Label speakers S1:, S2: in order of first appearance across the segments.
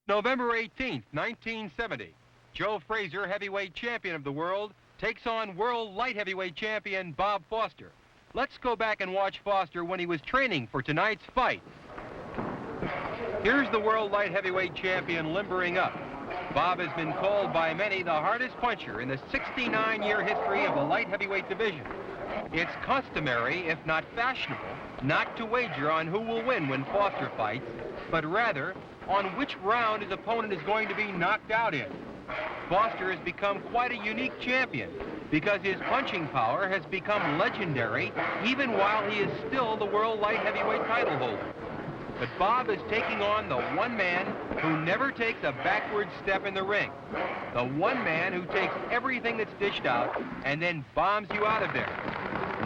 S1: November 18th, 1970, Joe Frazier, heavyweight champion of the world, takes on world light heavyweight champion Bob Foster. Let's go back and watch Foster when he was training for tonight's fight. Here's the world light heavyweight champion limbering up. Bob has been called by many the hardest puncher in the 69-year history of the light heavyweight division. It's customary, if not fashionable, not to wager on who will win when Foster fights, but rather on which round his opponent is going to be knocked out in. Foster has become quite a unique champion because his punching power has become legendary even while he is still the world light heavyweight title holder. But Bob is taking on the one man who never takes a backward step in the ring. The one man who takes everything that's dished out and then bombs you out of there.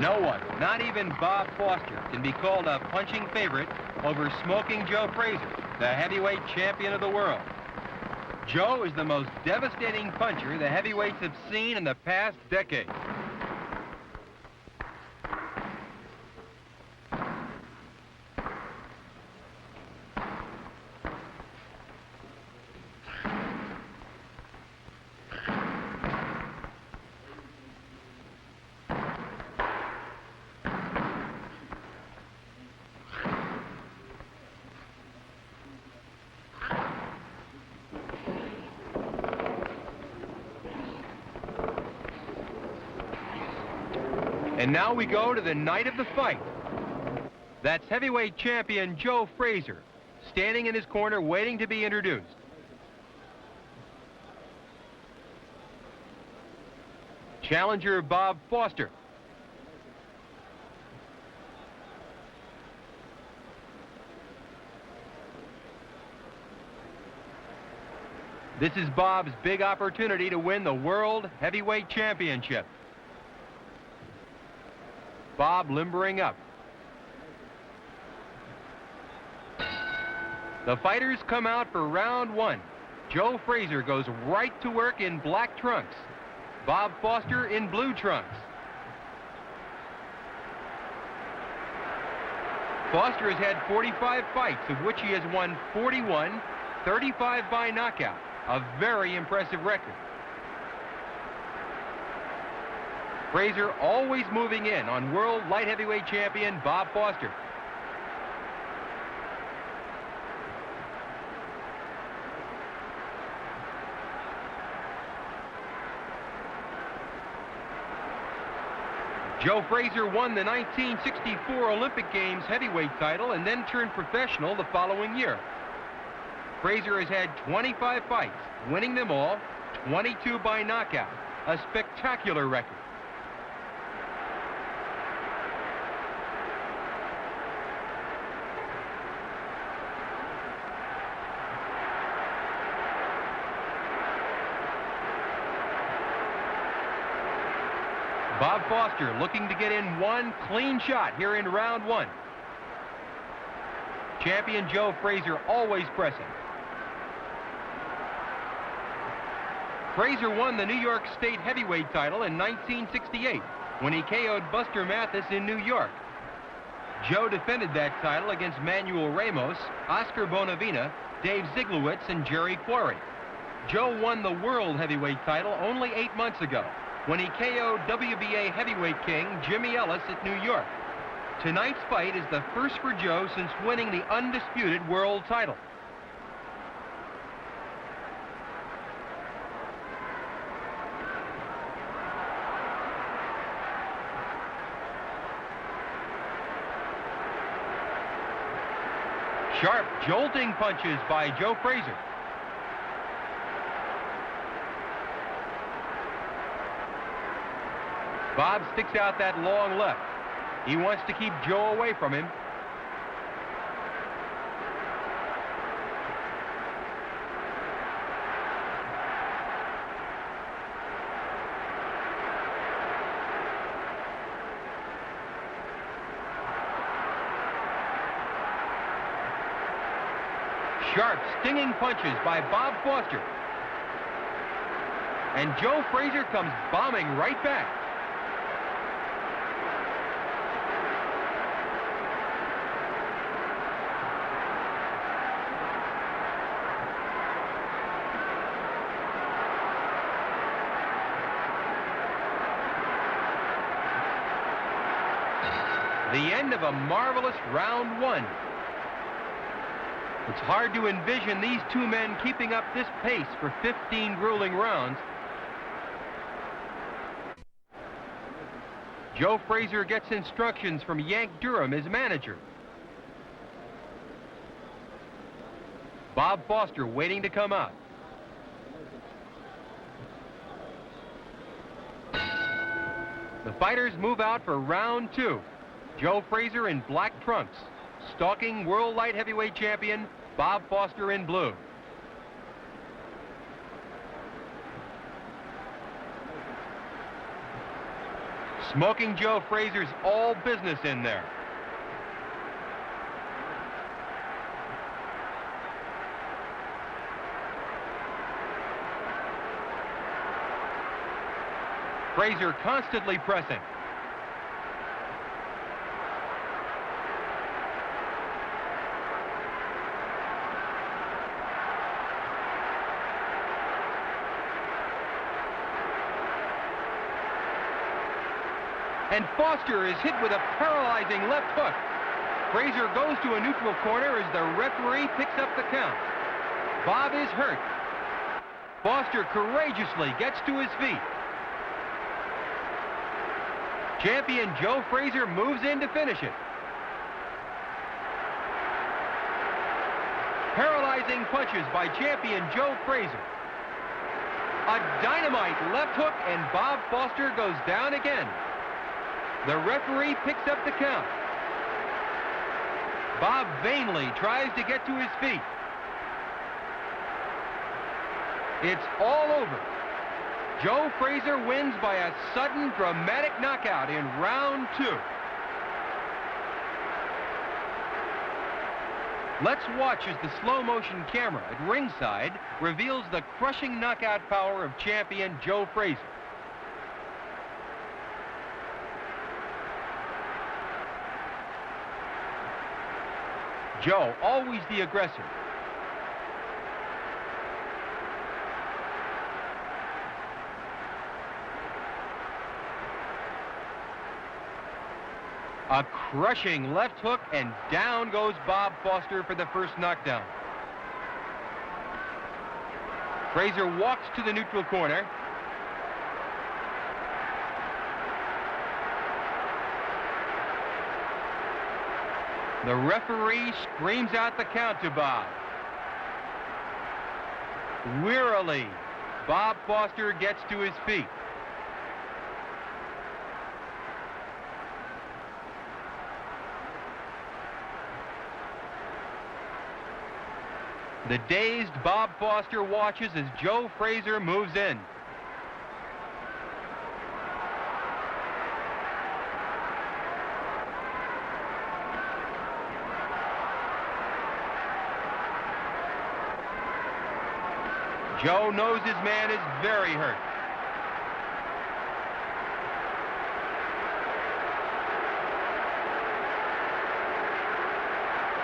S1: No one, not even Bob Foster, can be called a punching favorite over smoking Joe Frazier, the heavyweight champion of the world. Joe is the most devastating puncher the heavyweights have seen in the past decade. And now we go to the night of the fight. That's heavyweight champion Joe Frazier, standing in his corner waiting to be introduced. Challenger Bob Foster. This is Bob's big opportunity to win the World Heavyweight Championship. Bob limbering up. The fighters come out for round one. Joe Frazier goes right to work in black trunks. Bob Foster in blue trunks. Foster has had 45 fights, of which he has won 41, 35 by knockout. A very impressive record. Frazier always moving in on world light heavyweight champion Bob Foster. Joe Frazier won the 1964 Olympic Games heavyweight title and then turned professional the following year. Frazier has had 25 fights, winning them all, 22 by knockout. A spectacular record. Bob Foster looking to get in one clean shot here in round one. Champion Joe Frazier always pressing. Frazier won the New York State heavyweight title in 1968 when he KO'd Buster Mathis in New York. Joe defended that title against Manuel Ramos, Oscar Bonavena, Dave Ziglowitz, and Jerry Quarry. Joe won the world heavyweight title only 8 months ago when he KO'd WBA heavyweight king Jimmy Ellis at New York. Tonight's fight is the first for Joe since winning the undisputed world title. Sharp, jolting punches by Joe Frazier. Bob sticks out that long left. He wants to keep Joe away from him. Sharp, stinging punches by Bob Foster. And Joe Frazier comes bombing right back. The end of a marvelous round one. It's hard to envision these two men keeping up this pace for 15 grueling rounds. Joe Frazier gets instructions from Yank Durham, his manager. Bob Foster waiting to come out. The fighters move out for round two. Joe Frazier in black trunks, stalking world light heavyweight champion Bob Foster in blue. Smoking Joe Frazier's all business in there. Frazier constantly pressing. And Foster is hit with a paralyzing left hook. Frazier goes to a neutral corner as the referee picks up the count. Bob is hurt. Foster courageously gets to his feet. Champion Joe Frazier moves in to finish it. Paralyzing punches by champion Joe Frazier. A dynamite left hook and Bob Foster goes down again. The referee picks up the count. Bob vainly tries to get to his feet. It's all over. Joe Frazier wins by a sudden, dramatic knockout in round two. Let's watch as the slow-motion camera at ringside reveals the crushing knockout power of champion Joe Frazier. Joe, always the aggressor. A crushing left hook, and down goes Bob Foster for the first knockdown. Frazier walks to the neutral corner. The referee screams out the count to Bob. Wearily, Bob Foster gets to his feet. The dazed Bob Foster watches as Joe Frazier moves in. Joe knows his man is very hurt.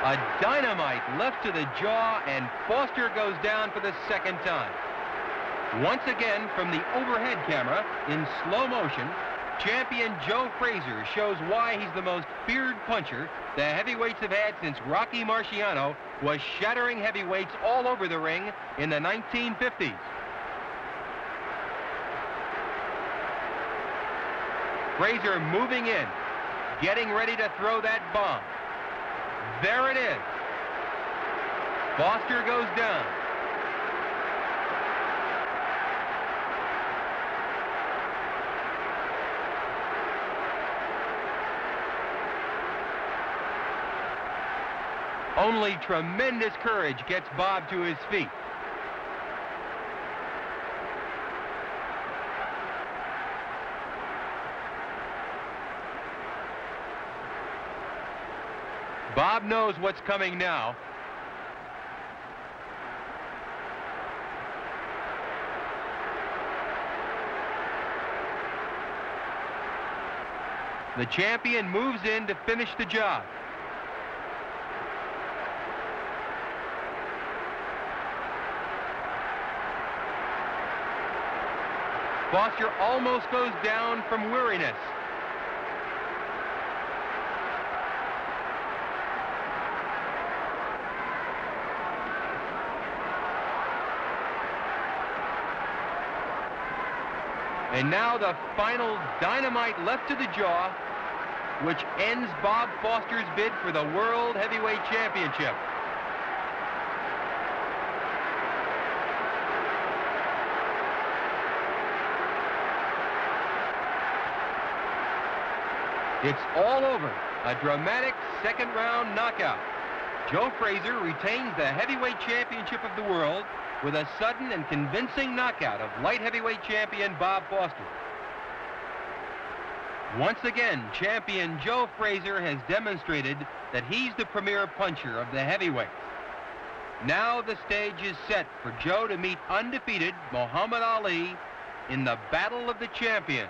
S1: A dynamite left to the jaw, and Foster goes down for the second time. Once again, from the overhead camera, in slow motion, champion Joe Frazier shows why he's the most feared puncher the heavyweights have had since Rocky Marciano was shattering heavyweights all over the ring in the 1950s. Frazier moving in, getting ready to throw that bomb. There it is. Foster goes down. Only tremendous courage gets Bob to his feet. Bob knows what's coming now. The champion moves in to finish the job. Foster almost goes down from weariness. And now the final dynamite left to the jaw, which ends Bob Foster's bid for the World Heavyweight Championship. It's all over. A dramatic second-round knockout. Joe Frazier retains the heavyweight championship of the world with a sudden and convincing knockout of light heavyweight champion Bob Foster. Once again, champion Joe Frazier has demonstrated that he's the premier puncher of the heavyweights. Now the stage is set for Joe to meet undefeated Muhammad Ali in the Battle of the Champions.